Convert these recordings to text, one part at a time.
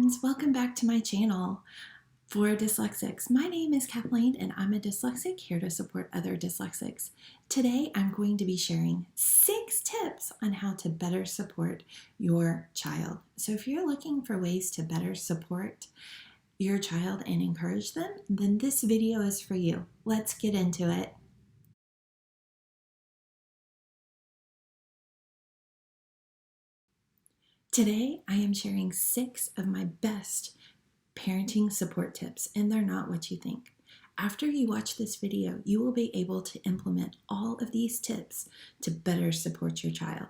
friends, welcome back to my channel for dyslexics. My name is Kathleen and I'm a dyslexic here to support other dyslexics. Today I'm going to be sharing 6 tips on how to better support your child. So if you're looking for ways to better support your child and encourage them, then this video is for you. Let's get into it. Today I am sharing 6 of my best parenting support tips, and they're not what you think. After you watch this video, you will be able to implement all of these tips to better support your child.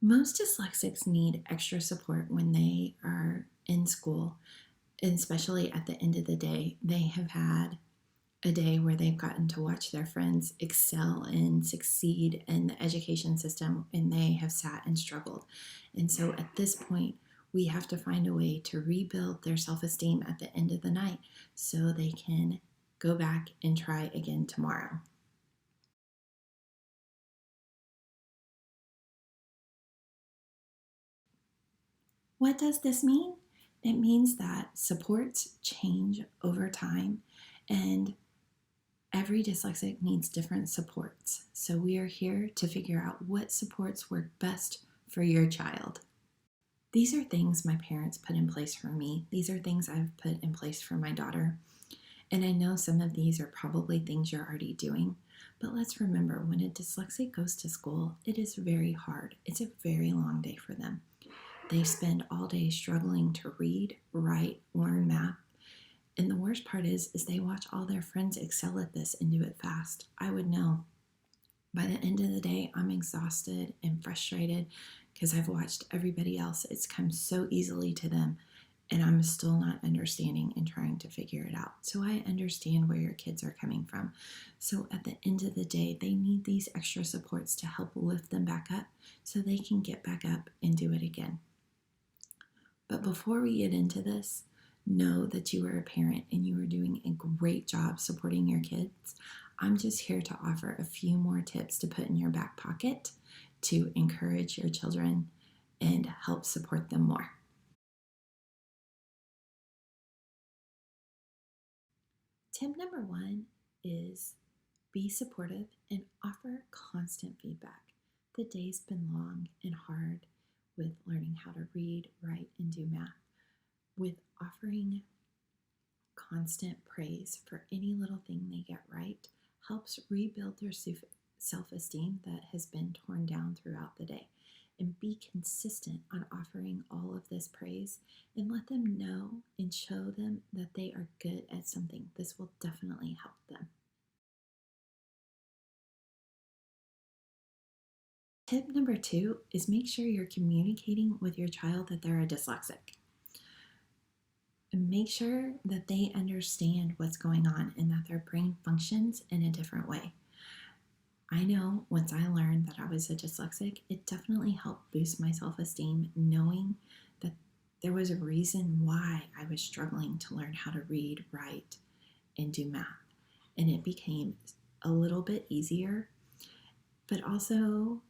Most dyslexics need extra support when they are in school, and especially at the end of the day. They have had a day where they've gotten to watch their friends excel and succeed in the education system, and they have sat and struggled. And so at this point, we have to find a way to rebuild their self-esteem at the end of the night so they can go back and try again tomorrow. What does this mean? It means that supports change over time, and every dyslexic needs different supports. So we are here to figure out what supports work best for your child. These are things my parents put in place for me. These are things I've put in place for my daughter. And I know some of these are probably things you're already doing, but let's remember, when a dyslexic goes to school, it is very hard. It's a very long day for them. They spend all day struggling to read, write, learn math. And the worst part is they watch all their friends excel at this and do it fast. I would know. By the end of the day, I'm exhausted and frustrated because I've watched everybody else. It's come so easily to them, and I'm still not understanding and trying to figure it out. So I understand where your kids are coming from. So at the end of the day, they need these extra supports to help lift them back up so they can get back up and do it again. But before we get into this, know that you are a parent and you are doing a great job supporting your kids. I'm just here to offer a few more tips to put in your back pocket to encourage your children and help support them more. Tip number 1 is be supportive and offer constant feedback. The day's been long and hard with learning how to read, write, and do math. With offering constant praise for any little thing they get right helps rebuild their self-esteem that has been torn down throughout the day. And be consistent on offering all of this praise and let them know and show them that they are good at something. This will definitely help them. Tip number 2 is make sure you're communicating with your child that they're a dyslexic. And make sure that they understand what's going on and that their brain functions in a different way. I know once I learned that I was a dyslexic, it definitely helped boost my self-esteem, knowing that there was a reason why I was struggling to learn how to read, write, and do math. And it became a little bit easier, but also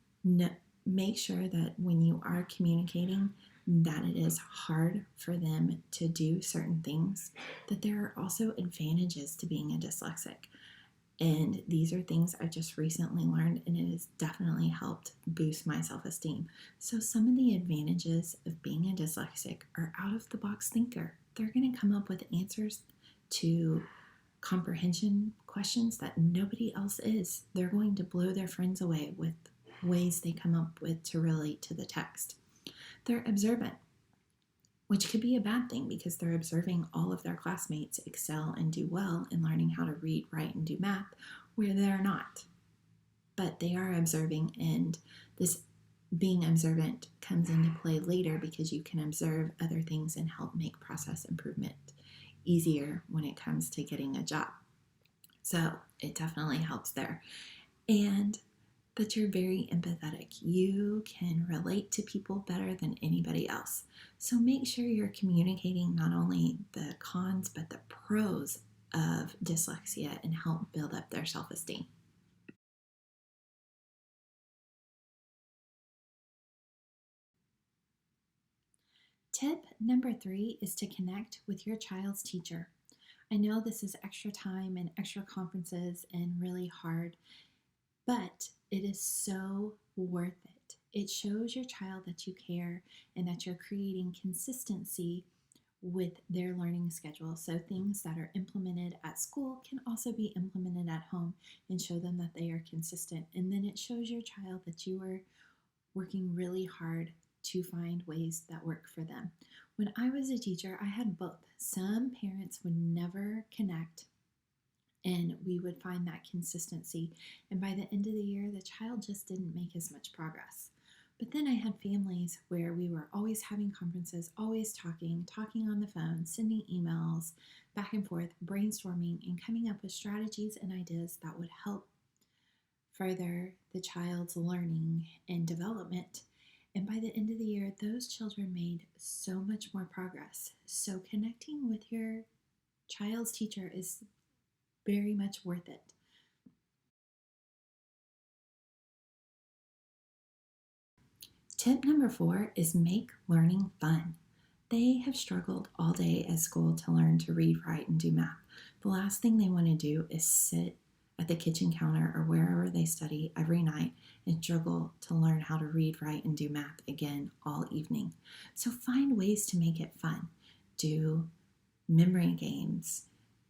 make sure that when you are communicating that it is hard for them to do certain things, that there are also advantages to being a dyslexic. And these are things I just recently learned, and it has definitely helped boost my self-esteem. So some of the advantages of being a dyslexic are out-of-the-box thinker. They're going to come up with answers to comprehension questions that nobody else is. They're going to blow their friends away with ways they come up with to relate to the text. They're observant, which could be a bad thing because they're observing all of their classmates excel and do well in learning how to read, write, and do math where they're not. But they are observing, and this being observant comes into play later because you can observe other things and help make process improvement easier when it comes to getting a job. So it definitely helps there. And that you're very empathetic. You can relate to people better than anybody else. So make sure you're communicating not only the cons, but the pros of dyslexia and help build up their self-esteem. Tip number 3 is to connect with your child's teacher. I know this is extra time and extra conferences and really hard, but it is so worth it. It shows your child that you care and that you're creating consistency with their learning schedule. So things that are implemented at school can also be implemented at home and show them that they are consistent. And then it shows your child that you are working really hard to find ways that work for them. When I was a teacher, I had both. Some parents would never connect, and we would find that consistency. And by the end of the year, the child just didn't make as much progress. But then I had families where we were always having conferences, always talking on the phone, sending emails back and forth, brainstorming, and coming up with strategies and ideas that would help further the child's learning and development. And by the end of the year, those children made so much more progress. So connecting with your child's teacher is very much worth it. Tip number 4 is make learning fun. They have struggled all day at school to learn to read, write, and do math. The last thing they want to do is sit at the kitchen counter or wherever they study every night and struggle to learn how to read, write, and do math again all evening. So find ways to make it fun. Do memory games.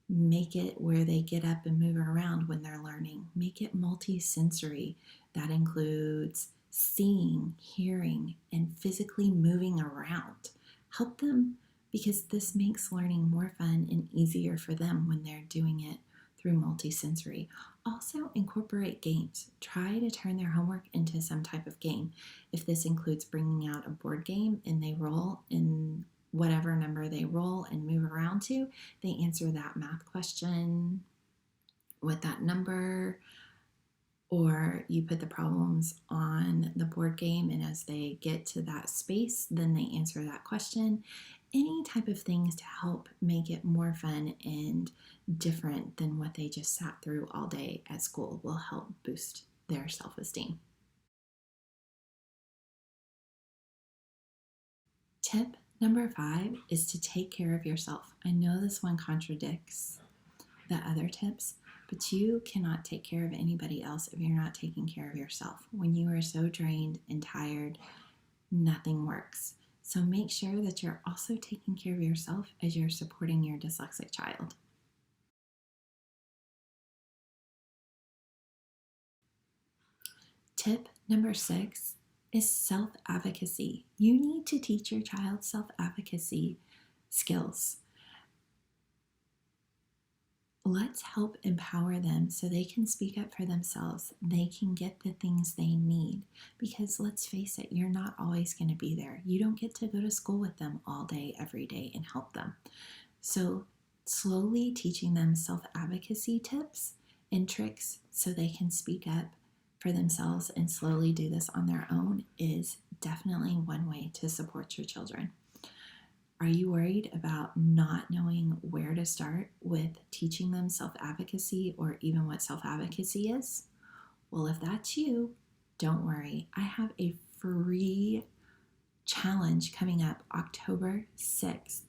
Make it where they get up and move around when they're learning. Make it multi-sensory. That includes seeing, hearing, and physically moving around. Help them because this makes learning more fun and easier for them when they're doing it through multi-sensory. Also incorporate games. Try to turn their homework into some type of game. If this includes bringing out a board game and they roll in whatever number they roll and move around to, they answer that math question with that number, or you put the problems on the board game and as they get to that space, then they answer that question. Any type of things to help make it more fun and different than what they just sat through all day at school will help boost their self-esteem. Tip number 5 is to take care of yourself. I know this one contradicts the other tips, but you cannot take care of anybody else if you're not taking care of yourself. When you are so drained and tired, nothing works. So make sure that you're also taking care of yourself as you're supporting your dyslexic child. Tip number 6 is self-advocacy. You need to teach your child self-advocacy skills. Let's help empower them so they can speak up for themselves. They can get the things they need because let's face it, you're not always going to be there. You don't get to go to school with them all day, every day and help them. So slowly teaching them self-advocacy tips and tricks so they can speak up for themselves and slowly do this on their own is definitely one way to support your children. Are you worried about not knowing where to start with teaching them self-advocacy or even what self-advocacy is? Well, if that's you, don't worry. I have a free challenge coming up October 6th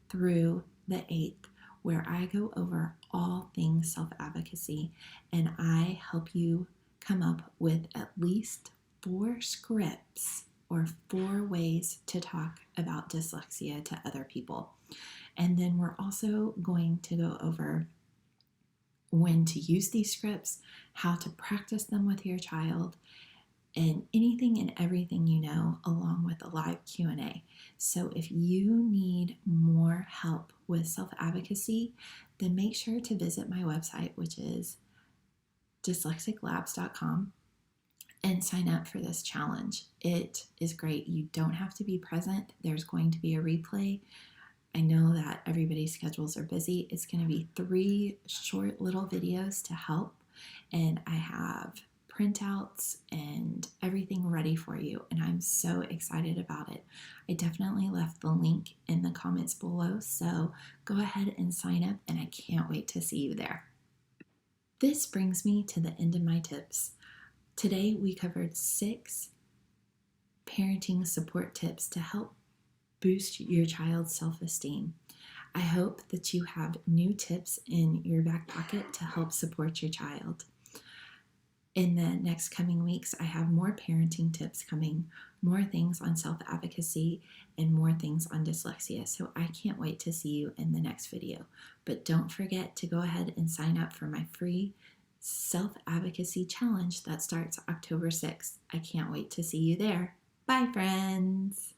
through the 8th where I go over all things self-advocacy and I help you come up with at least 4 scripts or 4 ways to talk about dyslexia to other people. And then we're also going to go over when to use these scripts, how to practice them with your child, and anything and everything you know, along with a live Q&A. So if you need more help with self-advocacy, then make sure to visit my website, which is dyslexiclabs.com. and sign up for this challenge. It is great. You don't have to be present. There's going to be a replay. I know that everybody's schedules are busy. It's going to be 3 short little videos to help, and I have printouts and everything ready for you, and I'm so excited about it. I definitely left the link in the comments below, so go ahead and sign up, and I can't wait to see you there. This brings me to the end of my tips. Today we covered 6 parenting support tips to help boost your child's self-esteem. I hope that you have new tips in your back pocket to help support your child. In the next coming weeks, I have more parenting tips coming, more things on self-advocacy, and more things on dyslexia. So I can't wait to see you in the next video. But don't forget to go ahead and sign up for my free self-advocacy challenge that starts October 6th. I can't wait to see you there. Bye, friends.